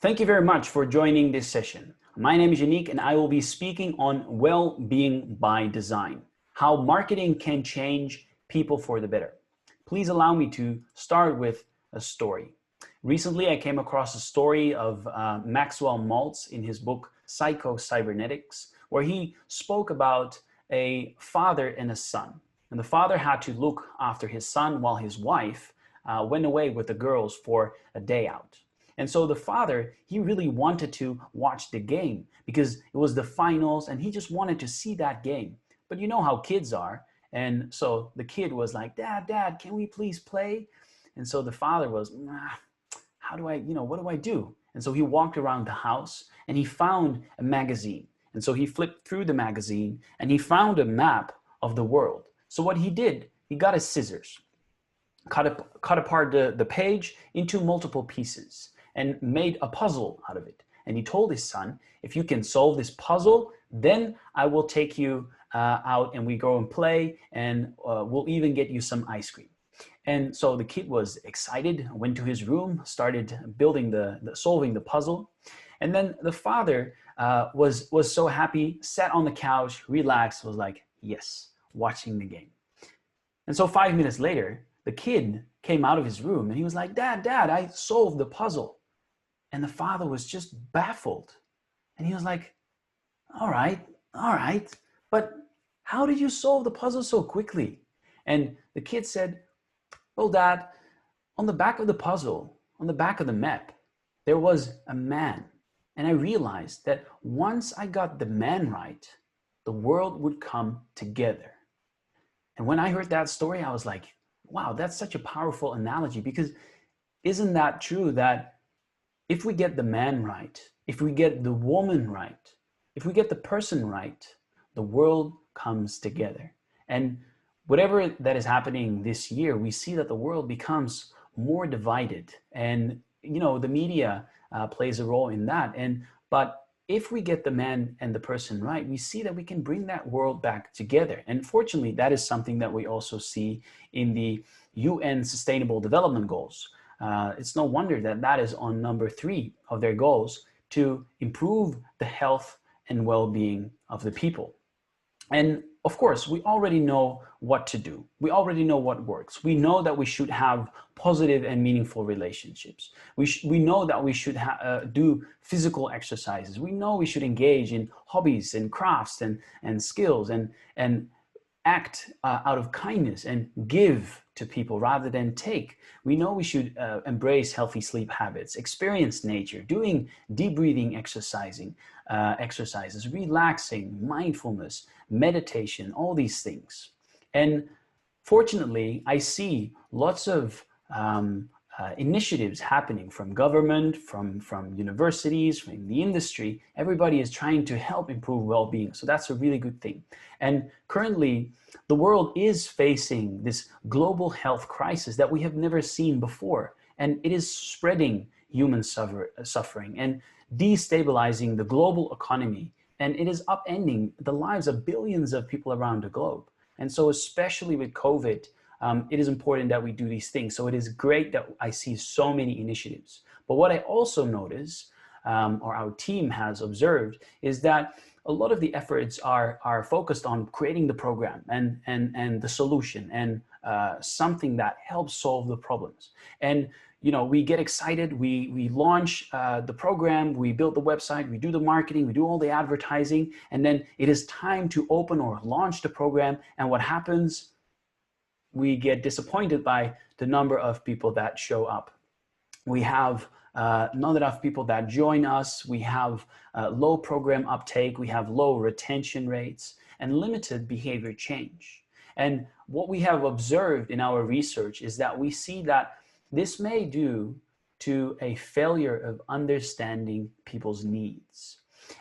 Thank you very much for joining this session. My name is Yannick and I will be speaking on well-being by design, how marketing can change people for the better. Please allow me to start with a story. Recently, I came across a story of Maxwell Maltz in his book Psycho-Cybernetics, where he spoke about a father and a son. And the father had to look after his son while his wife went away with the girls for a day out. And so the father, he really wanted to watch the game because it was the finals and he just wanted to see that game. But you know how kids are. And so the kid was like, Dad, can we please play? And so the father was, how do I, what do I do? And so he walked around the house and he found a magazine. And so he flipped through the magazine and he found a map of the world. So what he did, he got his scissors, cut apart the page into multiple pieces and made a puzzle out of it. And he told his son, if you can solve this puzzle, then I will take you out and we go and play and we'll even get you some ice cream. And so the kid was excited, went to his room, started building solving the puzzle. And then the father was so happy, sat on the couch, relaxed, was like, yes, watching the game. And so 5 minutes later, the kid came out of his room and he was like, Dad, I solved the puzzle. And the father was just baffled. And he was like, all right, but how did you solve the puzzle so quickly? And the kid said, well, Dad, on the back of the puzzle, on the back of the map, there was a man. And I realized that once I got the man right, the world would come together. And when I heard that story, I was like, wow, that's such a powerful analogy, because isn't that true that if we get the man right, if we get the woman right, if we get the person right, the world comes together. And whatever that is happening this year, we see that the world becomes more divided. And, the media plays a role in that. But if we get the man and the person right, we see that we can bring that world back together. And fortunately, that is something that we also see in the UN Sustainable Development Goals. It's no wonder that that is on number 3 of their goals, to improve the health and well-being of the people. And of course, we already know what to do. We already know what works. We know that we should have positive and meaningful relationships. We know that we should do physical exercises. We know we should engage in hobbies and crafts and skills and act out of kindness and give to people rather than take. We know we should embrace healthy sleep habits, experience nature, doing deep breathing exercises, relaxing, mindfulness, meditation, all these things. And fortunately, I see lots of initiatives happening from government, from universities, from the industry. Everybody is trying to help improve well-being. So that's a really good thing. And currently, the world is facing this global health crisis that we have never seen before. And it is spreading human suffering and destabilizing the global economy. And it is upending the lives of billions of people around the globe. And so especially with COVID, it is important that we do these things. So it is great that I see so many initiatives. But what I also notice, or our team has observed, is that a lot of the efforts are focused on creating the program and the solution and something that helps solve the problems. And we get excited, we launch the program, we build the website, we do the marketing, we do all the advertising, and then it is time to open or launch the program. And what happens? We get disappointed by the number of people that show up. We have not enough people that join us. We have low program uptake. We have low retention rates and limited behavior change. And what we have observed in our research is that we see that this may be due to a failure of understanding people's needs.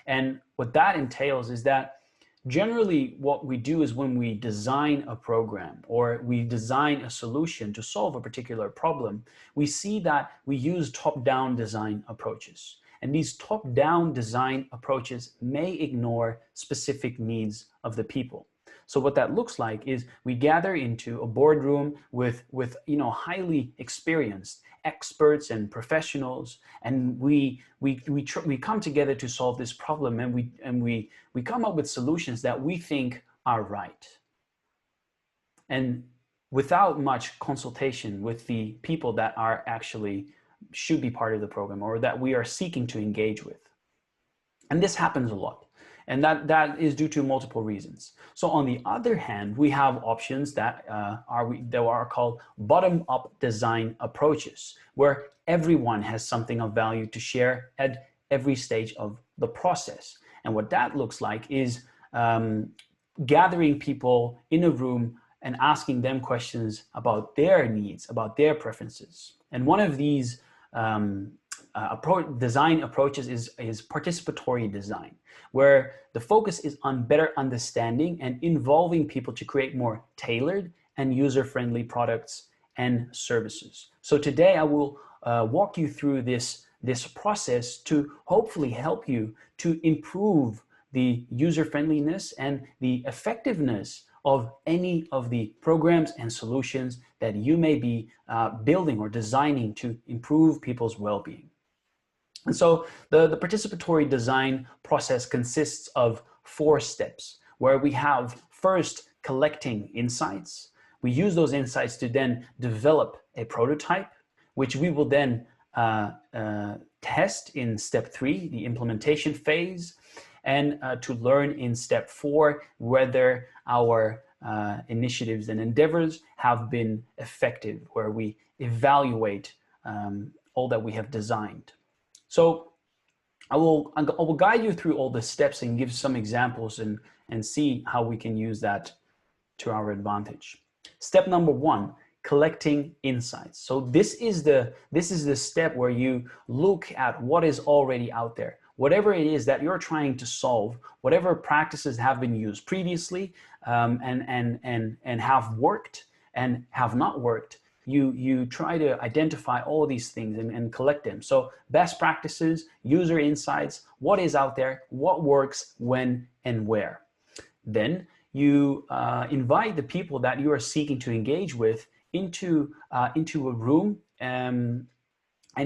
And what that entails is that generally, what we do is when we design a program or we design a solution to solve a particular problem, we see that we use top-down design approaches. And these top-down design approaches may ignore specific needs of the people. So what that looks like is we gather into a boardroom with highly experienced experts and professionals, and we come together to solve this problem, and we come up with solutions that we think are right. And without much consultation with the people that are actually should be part of the program or that we are seeking to engage with. And this happens a lot. And that is due to multiple reasons. So on the other hand, we have options that are called bottom-up design approaches, where everyone has something of value to share at every stage of the process. And what that looks like is gathering people in a room and asking them questions about their needs, about their preferences. And one of these design approaches is participatory design, where the focus is on better understanding and involving people to create more tailored and user-friendly products and services. So today I will walk you through this process to hopefully help you to improve the user-friendliness and the effectiveness of any of the programs and solutions that you may be building or designing to improve people's well-being. And so the participatory design process consists of 4 steps, where we have first collecting insights. We use those insights to then develop a prototype, which we will then test in step 3, the implementation phase, and to learn in step 4 whether our initiatives and endeavors have been effective, where we evaluate all that we have designed. So I will guide you through all the steps and give some examples and see how we can use that to our advantage. Step number 1, collecting insights. So this is the step where you look at what is already out there. Whatever it is that you're trying to solve, whatever practices have been used previously and have worked and have not worked, you try to identify all these things and collect them. So best practices, user insights, what is out there, what works, when and where. Then you invite the people that you are seeking to engage with into a room and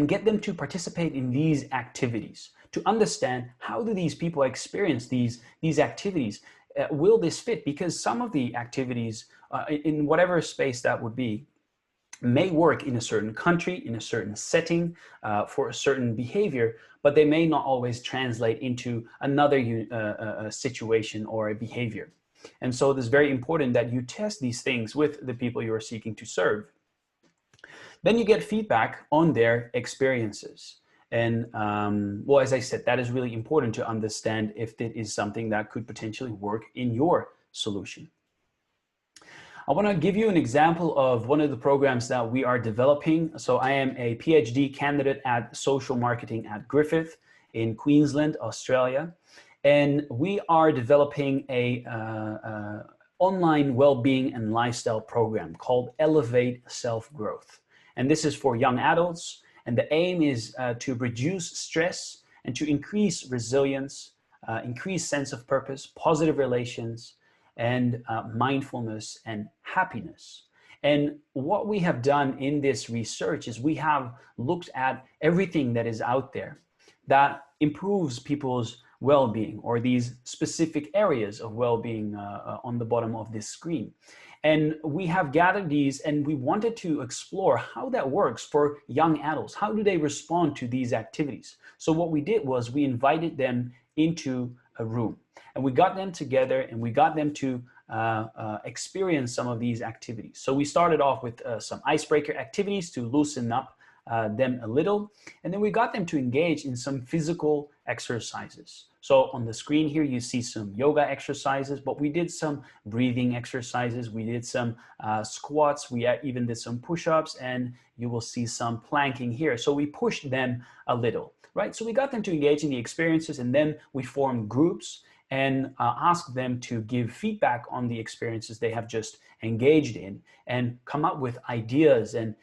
get them to participate in these activities, to understand how do these people experience these activities. Will this fit? Because some of the activities in whatever space that would be may work in a certain country, in a certain setting, for a certain behavior, but they may not always translate into another situation or a behavior. And so it is very important that you test these things with the people you are seeking to serve. Then you get feedback on their experiences. And well, as I said, that is really important to understand if it is something that could potentially work in your solution. I want to give you an example of one of the programs that we are developing. So I am a PhD candidate at social marketing at Griffith in Queensland, Australia. And we are developing a online well-being and lifestyle program called Elevate Self-Growth. And this is for young adults. And the aim is to reduce stress and to increase resilience, increase sense of purpose, positive relations, and mindfulness and happiness. And what we have done in this research is we have looked at everything that is out there that improves people's well-being, or these specific areas of well-being on the bottom of this screen. And we have gathered these, and we wanted to explore how that works for young adults. How do they respond to these activities? So what we did was we invited them into a room, and we got them together and we got them to experience some of these activities. So we started off with some icebreaker activities to loosen up them a little, and then we got them to engage in some physical exercises. So on the screen here you see some yoga exercises, but we did some breathing exercises, we did some squats, we even did some push-ups, and you will see some planking here. So we pushed them a little, right? So we got them to engage in the experiences, and then we formed groups and ask them to give feedback on the experiences they have just engaged in, and come up with ideas and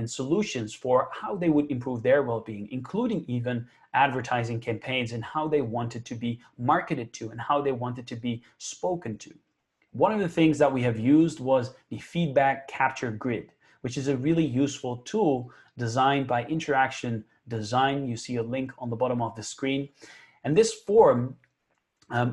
solutions for how they would improve their well-being, including even advertising campaigns and how they wanted to be marketed to and how they wanted to be spoken to. One of the things that we have used was the feedback capture grid, which is a really useful tool designed by Interaction Design. You see a link on the bottom of the screen. And this form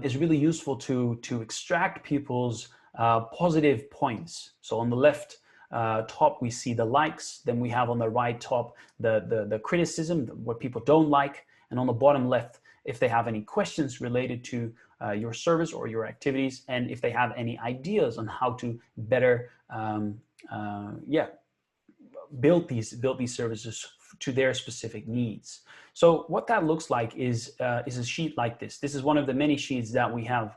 is really useful to extract people's positive points. So on the left top, we see the likes. Then we have on the right top the criticism, what people don't like. And on the bottom left, if they have any questions related to your service or your activities, and if they have any ideas on how to better build these services to their specific needs. So what that looks like is a sheet like this. This is one of the many sheets that we have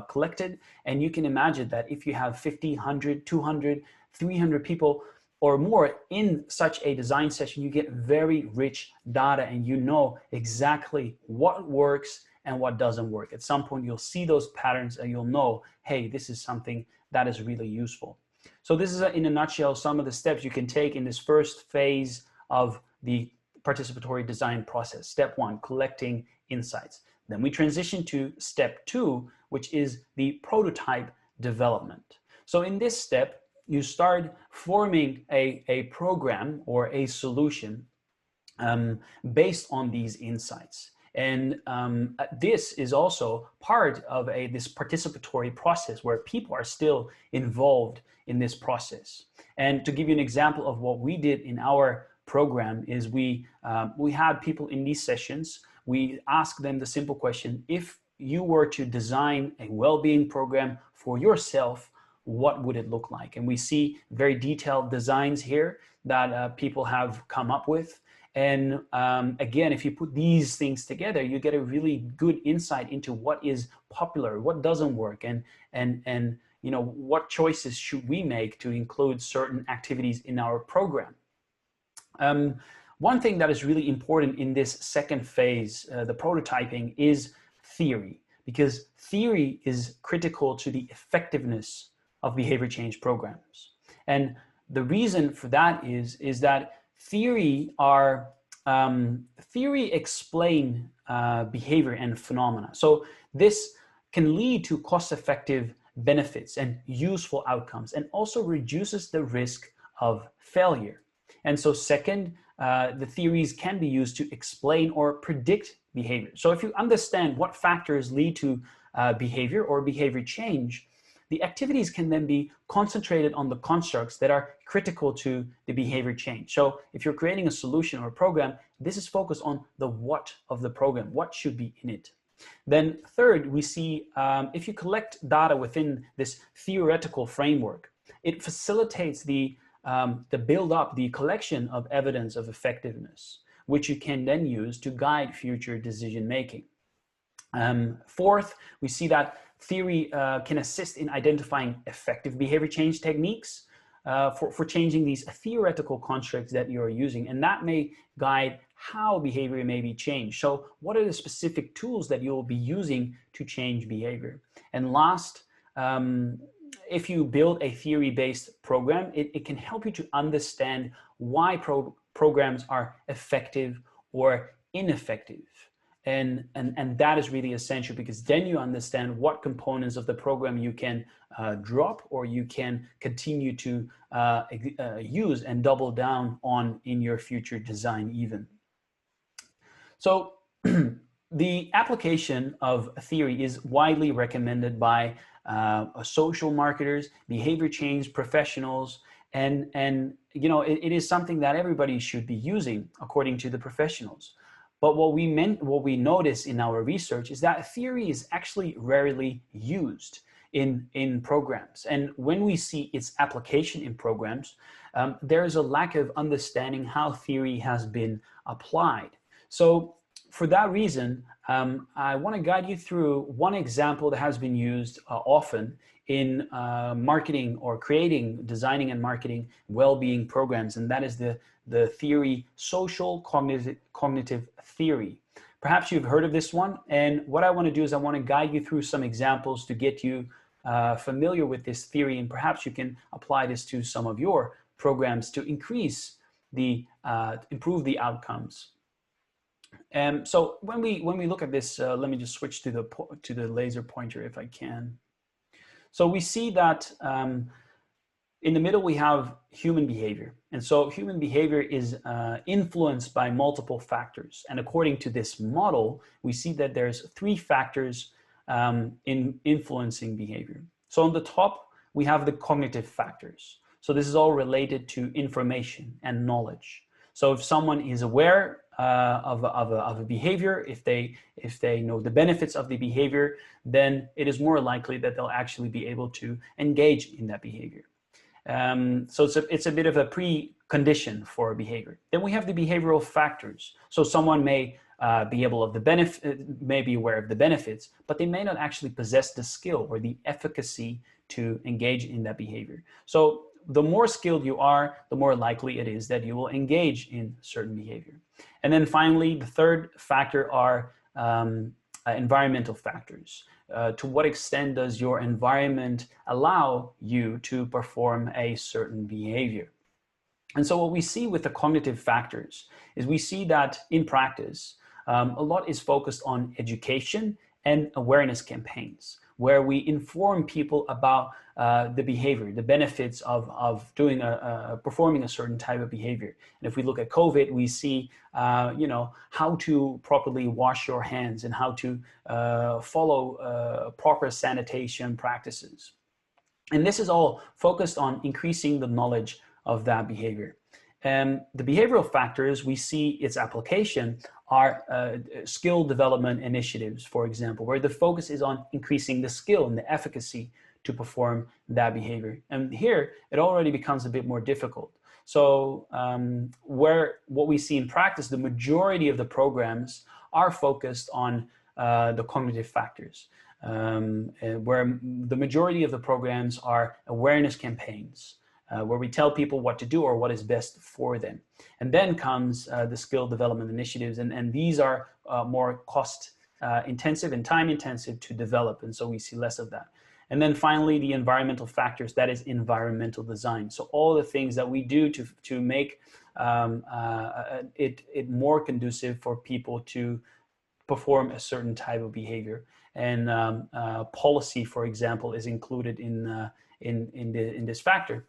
collected, and you can imagine that if you have 50, 100, 200, 300 people or more in such a design session, you get very rich data, and you know exactly what works and what doesn't work. At some point, you'll see those patterns and you'll know, hey, this is something that is really useful. So this is, in a nutshell, some of the steps you can take in this first phase of the participatory design process. Step 1, collecting insights. Then we transition to step 2, which is the prototype development. So in this step, you start forming a program or a solution based on these insights. And this is also part of this participatory process where people are still involved in this process. And to give you an example of what we did in our program is we had people in these sessions. We asked them the simple question: if you were to design a well-being program for yourself, what would it look like? And we see very detailed designs here that people have come up with. And again, if you put these things together, you get a really good insight into what is popular, what doesn't work, and you know, what choices should we make to include certain activities in our program. One thing that is really important in this second phase, the prototyping, is theory, because theory is critical to the effectiveness of behavior change programs. And the reason for that is that theory explain behavior and phenomena. So this can lead to cost-effective benefits and useful outcomes, and also reduces the risk of failure. And so second, the theories can be used to explain or predict behavior. So if you understand what factors lead to behavior or behavior change, the activities can then be concentrated on the constructs that are critical to the behavior change. So if you're creating a solution or a program, this is focused on the what of the program, what should be in it. Then third, we see if you collect data within this theoretical framework, it facilitates the build-up, the collection of evidence of effectiveness, which you can then use to guide future decision-making. Fourth, we see that theory can assist in identifying effective behavior change techniques for changing these theoretical constructs that you're using, and that may guide how behavior may be changed. So what are the specific tools that you'll be using to change behavior? And last, if you build a theory-based program, it can help you to understand why programs are effective or ineffective. And that is really essential, because then you understand what components of the program you can drop or you can continue to use and double down on in your future design even. So the application of theory is widely recommended by social marketers, behavior change professionals, and you know, it is something that everybody should be using according to the professionals. But what we notice in our research is that theory is actually rarely used in programs. And when we see its application in programs, there is a lack of understanding how theory has been applied. So for that reason, I want to guide you through one example that has been used often in marketing or designing and marketing well-being programs, and that is the theory social cognitive theory. Perhaps you've heard of this one, and what I want to do is I want to guide you through some examples to get you familiar with this theory, and perhaps you can apply this to some of your programs to improve the outcomes. So when we look at this, let me just switch to the laser pointer if I can. So we see that in the middle, we have human behavior. And so human behavior is influenced by multiple factors. And according to this model, we see that there's 3 factors in influencing behavior. So on the top, we have the cognitive factors. So this is all related to information and knowledge. So if someone is aware of a behavior, if they know the benefits of the behavior, then it is more likely that they'll actually be able to engage in that behavior. So it's a bit of a precondition for behavior. Then we have the behavioral factors. So someone may be able of the benefit, may be aware of the benefits, but they may not actually possess the skill or the efficacy to engage in that behavior. So the more skilled you are, the more likely it is that you will engage in certain behavior. And then finally, the third factor are environmental factors. To what extent does your environment allow you to perform a certain behavior? And so what we see with the cognitive factors is we see that in practice, a lot is focused on education and awareness campaigns, where we inform people about the behavior, the benefits of doing performing a certain type of behavior. And if we look at COVID, we see, how to properly wash your hands and how to follow proper sanitation practices. And this is all focused on increasing the knowledge of that behavior. The behavioral factors, we see its application are skill development initiatives, for example, where the focus is on increasing the skill and the efficacy to perform that behavior. And here, it already becomes a bit more difficult. So what we see in practice, the majority of the programs are focused on the cognitive factors, where the majority of the programs are awareness campaigns, where we tell people what to do or what is best for them. And then comes the skill development initiatives, and these are more cost intensive and time intensive to develop, and so we see less of that. And then finally, the environmental factors, that is environmental design. So all the things that we do to make it more conducive for people to perform a certain type of behavior. And policy, for example, is included in this factor.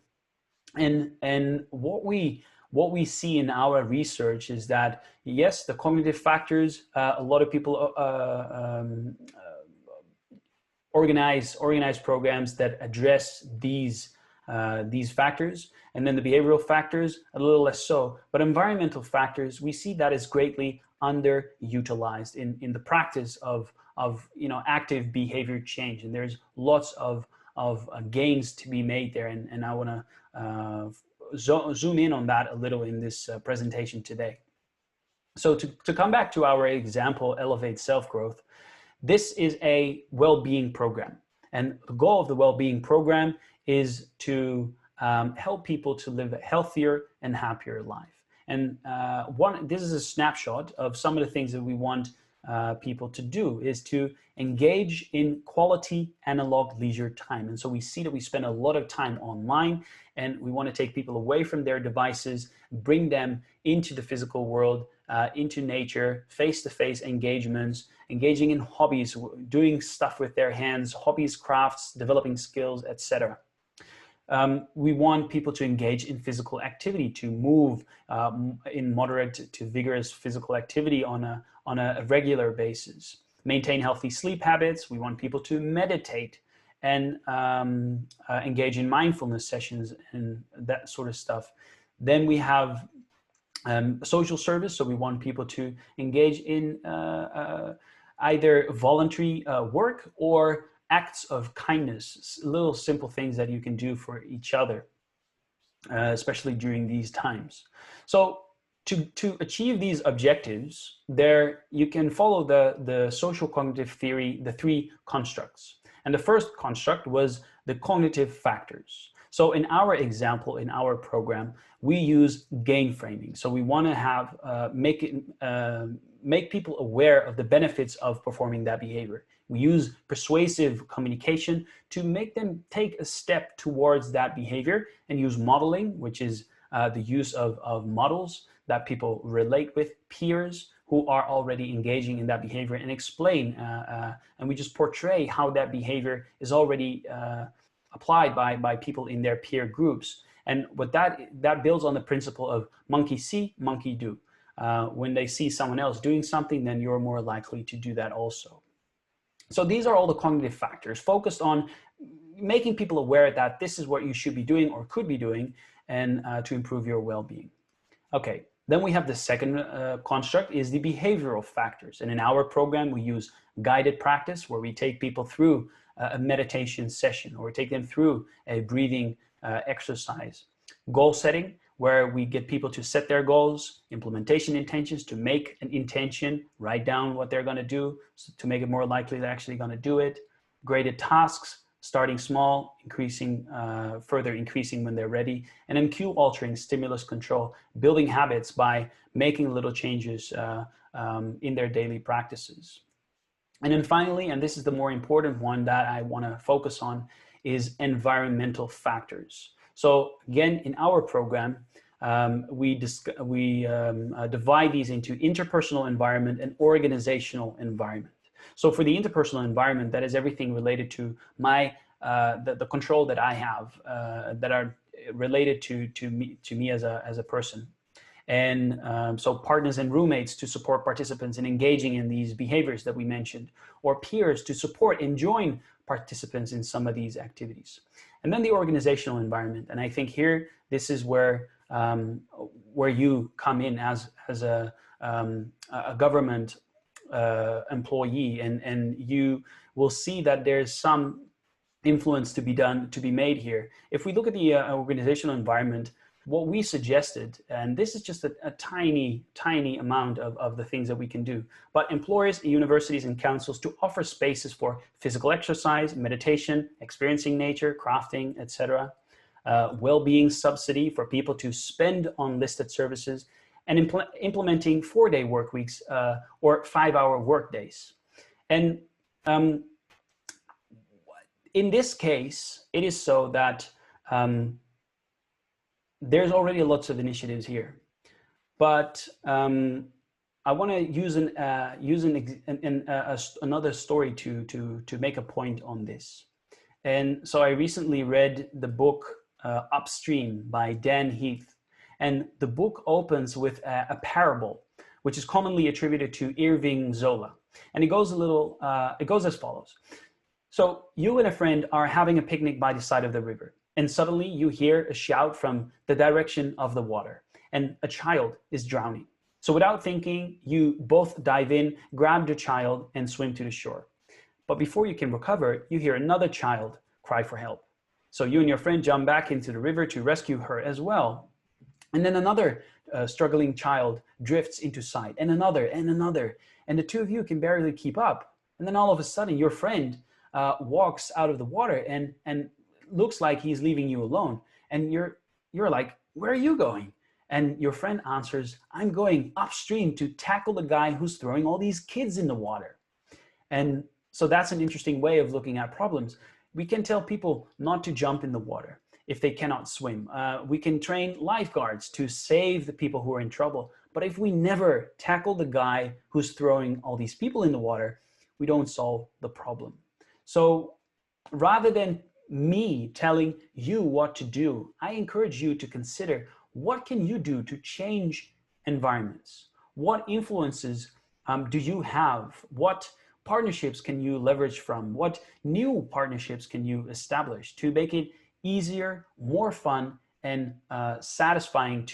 And what we see in our research is that, yes, the cognitive factors, a lot of people organize programs that address these factors, and then the behavioral factors a little less so. But environmental factors, we see that is greatly underutilized in the practice of active behavior change, and there's lots of gains to be made there, and I want to zoom in on that a little in this presentation today. So to come back to our example, Elevate Self-Growth, this is a well-being program, and the goal of the well-being program is to help people to live a healthier and happier life. And this is a snapshot of some of the things that we want people to do, is to engage in quality analog leisure time. And so we see that we spend a lot of time online, and we want to take people away from their devices, bring them into the physical world, into nature, face-to-face engagements, engaging in hobbies, doing stuff with their hands, hobbies, crafts, developing skills, etc. We want people to engage in physical activity, to move in moderate to vigorous physical activity on a regular basis. Maintain healthy sleep habits. We want people to meditate and engage in mindfulness sessions and that sort of stuff. Then we have social service. So we want people to engage in either voluntary work or acts of kindness, little simple things that you can do for each other, especially during these times. So to achieve these objectives, you can follow the social cognitive theory, the 3 constructs. And the first construct was the cognitive factors. So in our example, in our program, we use gain framing. So we want to have make people aware of the benefits of performing that behavior. We use persuasive communication to make them take a step towards that behavior, and use modeling, which is the use of models that people relate with, peers who are already engaging in that behavior, and explain, and we just portray how that behavior is already applied by people in their peer groups. And what that builds on the principle of monkey see, monkey do. When they see someone else doing something, then you're more likely to do that also. So these are all the cognitive factors focused on making people aware that this is what you should be doing or could be doing, and to improve your well-being. Okay, then we have the second construct is the behavioral factors. And in our program, we use guided practice, where we take people through a meditation session, or we take them through a breathing exercise. Goal setting, where we get people to set their goals. Implementation intentions, to make an intention, write down what they're going to do to make it more likely they're actually going to do it. Graded tasks, starting small, increasing, further increasing when they're ready. And then cue altering, stimulus control, building habits by making little changes in their daily practices. And then finally, and this is the more important one that I want to focus on, is environmental factors. So again, in our program, we divide these into interpersonal environment and organizational environment. So for the interpersonal environment, that is everything related to my the control that I have that are related to me as a person. And so partners and roommates to support participants in engaging in these behaviors that we mentioned, or peers to support and join participants in some of these activities. And then the organizational environment. And I think here, this is where you come in as a government employee, and you will see that there's some influence to be made here. If we look at the organizational environment, what we suggested, and this is just a tiny amount of the things that we can do, but employers, universities, and councils to offer spaces for physical exercise, meditation, experiencing nature, crafting, etc. Well-being subsidy for people to spend on listed services, and implementing 4-day work weeks or 5-hour work days. And in this case, it is so that there's already lots of initiatives here, but I want to use another story to make a point on this. And so I recently read the book Upstream by Dan Heath, and the book opens with a parable, which is commonly attributed to Irving Zola, and it goes as follows. So you and a friend are having a picnic by the side of the river, and suddenly you hear a shout from the direction of the water, and a child is drowning. So without thinking, you both dive in, grab the child, and swim to the shore. But before you can recover, you hear another child cry for help. So you and your friend jump back into the river to rescue her as well. And then another struggling child drifts into sight, and another, and the two of you can barely keep up. And then all of a sudden, your friend walks out of the water and looks like he's leaving you alone. And you're like, where are you going? And your friend answers, I'm going upstream to tackle the guy who's throwing all these kids in the water. And so that's an interesting way of looking at problems. We can tell people not to jump in the water if they cannot swim. We can train lifeguards to save the people who are in trouble. But if we never tackle the guy who's throwing all these people in the water, we don't solve the problem. So rather than me telling you what to do, I encourage you to consider, what can you do to change environments? What influences do you have? What partnerships can you leverage from? What new partnerships can you establish to make it easier, more fun, and satisfying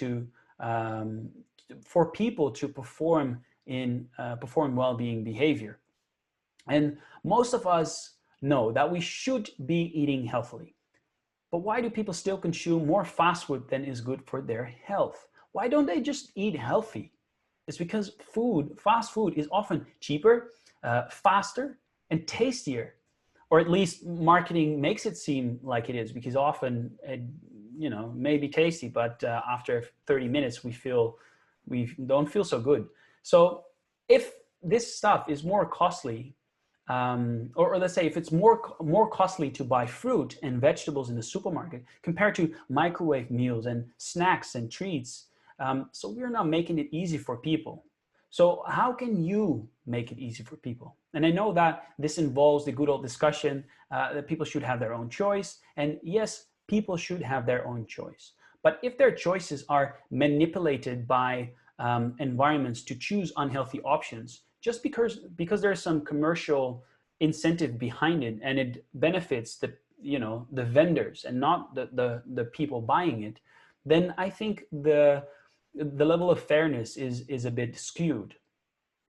for people to perform well-being behavior? And most of us know that we should be eating healthily. But why do people still consume more fast food than is good for their health? Why don't they just eat healthy? It's because fast food is often cheaper, faster, and tastier. Or at least marketing makes it seem like it is, because often it, may be tasty, but after 30 minutes we don't feel so good. So if this stuff is more costly, or let's say if it's more costly to buy fruit and vegetables in the supermarket compared to microwave meals and snacks and treats, so we're not making it easy for people. So how can you make it easy for people. And I know that this involves the good old discussion that people should have their own choice. And yes, people should have their own choice. But if their choices are manipulated by environments to choose unhealthy options, just because there's some commercial incentive behind it and it benefits the vendors and not the people buying it, then I think the level of fairness is a bit skewed,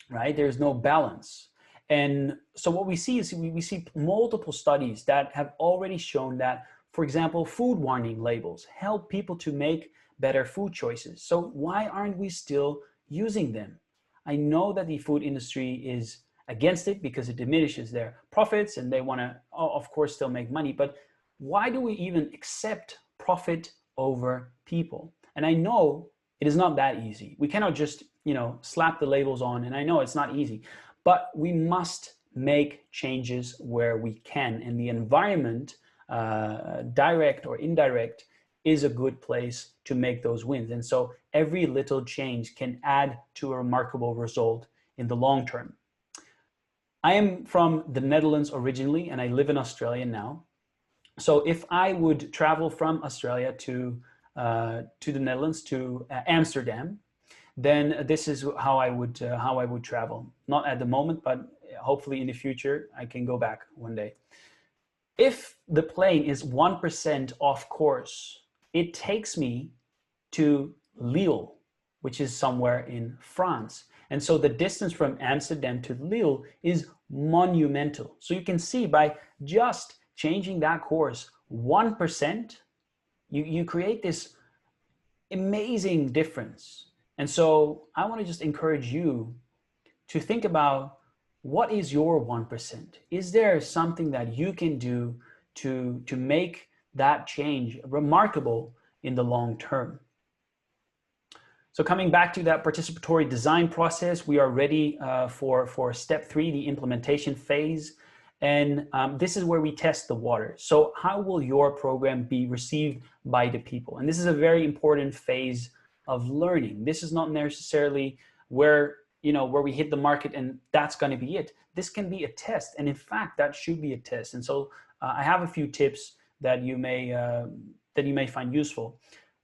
right? There's no balance. And so what we see is we see multiple studies that have already shown that, for example, food warning labels help people to make better food choices. So why aren't we still using them? I know that the food industry is against it because it diminishes their profits and they want to, of course, still make money. But why do we even accept profit over people? And I know it is not that easy. We cannot just, slap the labels on, and I know it's not easy, but we must make changes where we can. And the environment, direct or indirect, is a good place to make those wins. And so every little change can add to a remarkable result in the long term. I am from the Netherlands originally, and I live in Australia now. So if I would travel from Australia to the Netherlands, to Amsterdam, then this is how I would travel. Not at the moment, but hopefully in the future I can go back one day. If the plane is 1% off course, it takes me to Lille, which is somewhere in France. And so the distance from Amsterdam to Lille is monumental. So you can see by just changing that course 1%, you create this amazing difference. And so I want to just encourage you to think about, what is your 1%? Is there something that you can do to make that change remarkable in the long term? So coming back to that participatory design process, we are ready for step 3, the implementation phase. And this is where we test the water. So how will your program be received by the people? And this is a very important phase of learning. This is not necessarily where we hit the market and that's going to be it. This can be a test, and in fact, that should be a test. And so I have a few tips that you may find useful.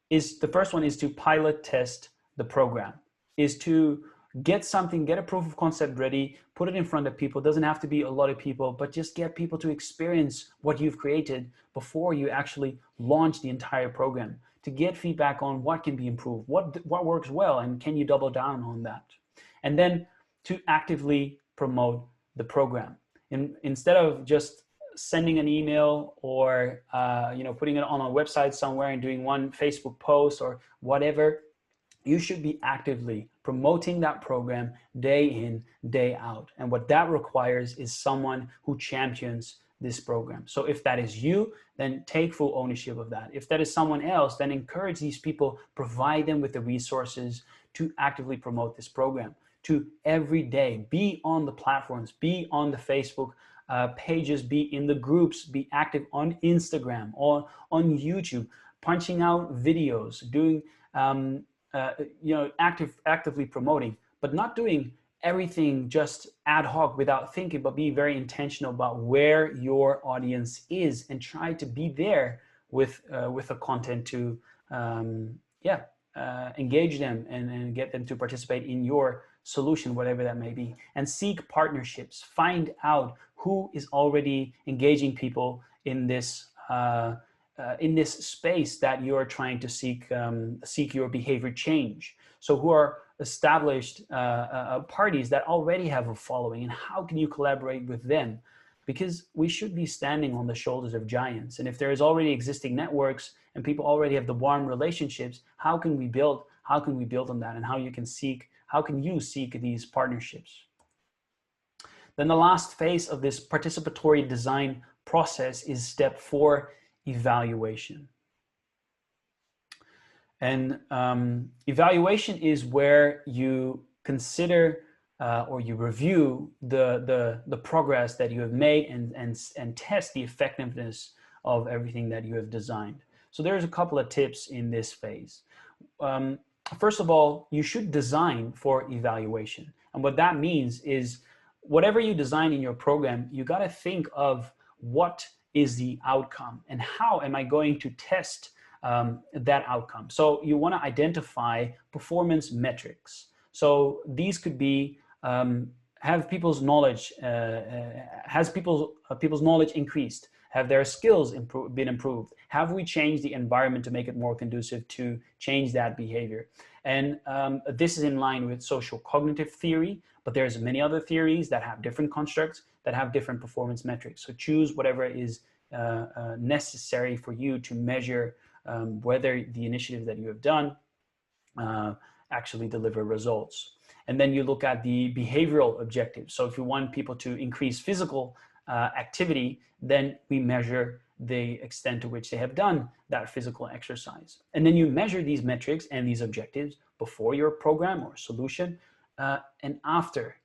The first one is to pilot test the program, is to get a proof of concept ready, put it in front of people. It doesn't have to be a lot of people, but just get people to experience what you've created before you actually launch the entire program, to get feedback on what can be improved, what works well, and can you double down on that? And then to actively promote the program. Instead of just sending an email or putting it on a website somewhere and doing one Facebook post or whatever, you should be actively promoting that program day in, day out. And what that requires is someone who champions this program. So if that is you, then take full ownership of that. If that is someone else, then encourage these people, provide them with the resources to actively promote this program. To every day be on the platforms, be on the Facebook pages, be in the groups, be active on Instagram or on YouTube, punching out videos, doing actively promoting, but not doing everything just ad hoc without thinking, but be very intentional about where your audience is and try to be there with the content to engage them and get them to participate in your solution, whatever that may be. And seek partnerships. Find out who is already engaging people in this space that you're trying to seek your behavior change. So who are established parties that already have a following, and how can you collaborate with them? Because we should be standing on the shoulders of giants. And if there is already existing networks and people already have the warm relationships, how can we build on that, and how can you seek these partnerships? Then the last phase of this participatory design process is step 4, evaluation. And evaluation is where you consider or you review the progress that you have made and test the effectiveness of everything that you have designed. So there's a couple of tips in this phase. First of all, you should design for evaluation. And what that means is whatever you design in your program, you got to think of what is the outcome and how am I going to test that outcome. So you want to identify performance metrics. So these could be have people's knowledge, has people's knowledge increased? Have their skills been improved? Have we changed the environment to make it more conducive to change that behavior? And this is in line with social cognitive theory, but there's many other theories that have different constructs that have different performance metrics. So choose whatever is necessary for you to measure whether the initiatives that you have done actually deliver results. And then you look at the behavioral objectives. So if you want people to increase physical activity, then we measure the extent to which they have done that physical exercise. And then you measure these metrics and these objectives before your program or solution and after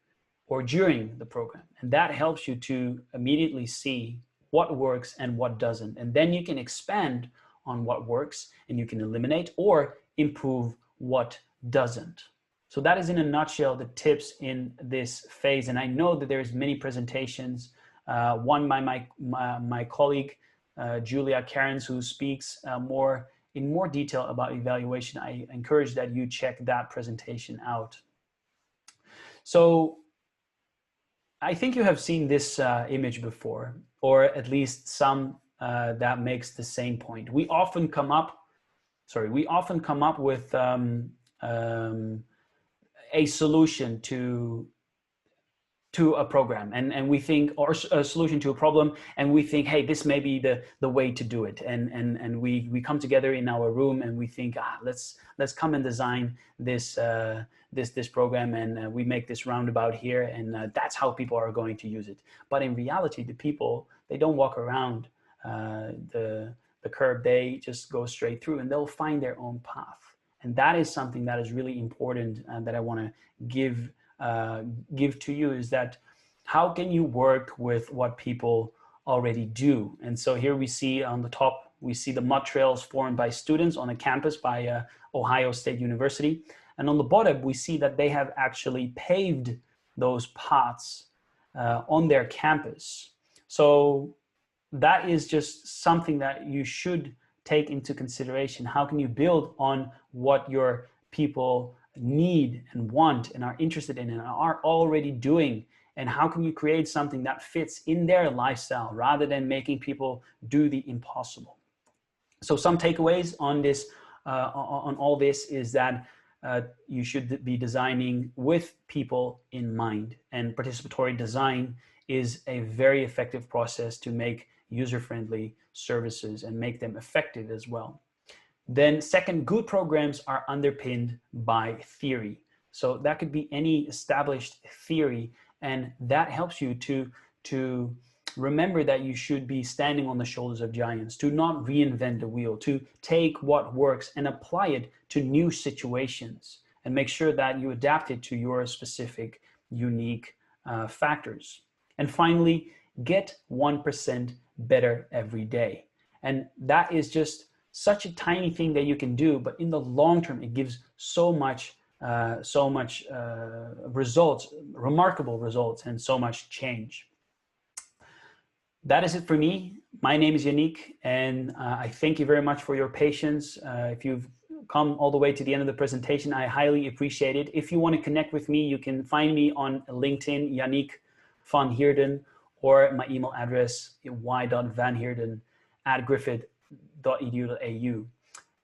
or during the program. And that helps you to immediately see what works and what doesn't. And then you can expand on what works and you can eliminate or improve what doesn't. So that is in a nutshell the tips in this phase. And I know that there's many presentations, one by my colleague, Julia Cairns, who speaks in more detail about evaluation. I encourage that you check that presentation out. So I think you have seen this image before, or at least some that makes the same point. We often come up with a solution to a program, and we think, or a solution to a problem, and we think, hey, this may be the way to do it, and we come together in our room and we think, let's come and design this this program, and we make this roundabout here, and that's how people are going to use it. But in reality, the people, they don't walk around the curb, they just go straight through and they'll find their own path. And that is something that is really important that I want to give to you, is that how can you work with what people already do? And so here we see on the top, we see the mud trails formed by students on a campus by Ohio State University. And on the bottom, we see that they have actually paved those paths on their campus. So that is just something that you should take into consideration. How can you build on what your people need and want and are interested in and are already doing? And how can you create something that fits in their lifestyle rather than making people do the impossible? So some takeaways on this, on all this, is that you should be designing with people in mind, and participatory design is a very effective process to make user-friendly services and make them effective as well. Then second, good programs are underpinned by theory. So that could be any established theory, and that helps you to remember that you should be standing on the shoulders of giants, to not reinvent the wheel, to take what works and apply it to new situations and make sure that you adapt it to your specific unique factors. And finally, get 1% better every day. And that is just such a tiny thing that you can do, but in the long term, it gives so much results, remarkable results, and so much change. That is it for me. My name is Yannick, and I thank you very much for your patience. If you've come all the way to the end of the presentation, I highly appreciate it. If you want to connect with me, you can find me on LinkedIn, Yannick van Heerden, or my email address, y.vanheerden@griffith.edu.au.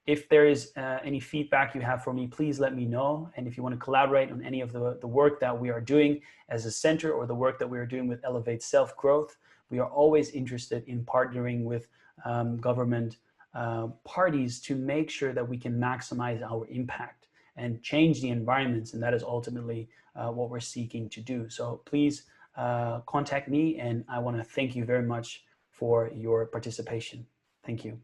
If there is any feedback you have for me, please let me know. And if you want to collaborate on any of the work that we are doing as a center, or the work that we are doing with Elevate Self-Growth, we are always interested in partnering with government parties to make sure that we can maximize our impact and change the environments. And that is ultimately what we're seeking to do. So please contact me, and I want to thank you very much for your participation. Thank you.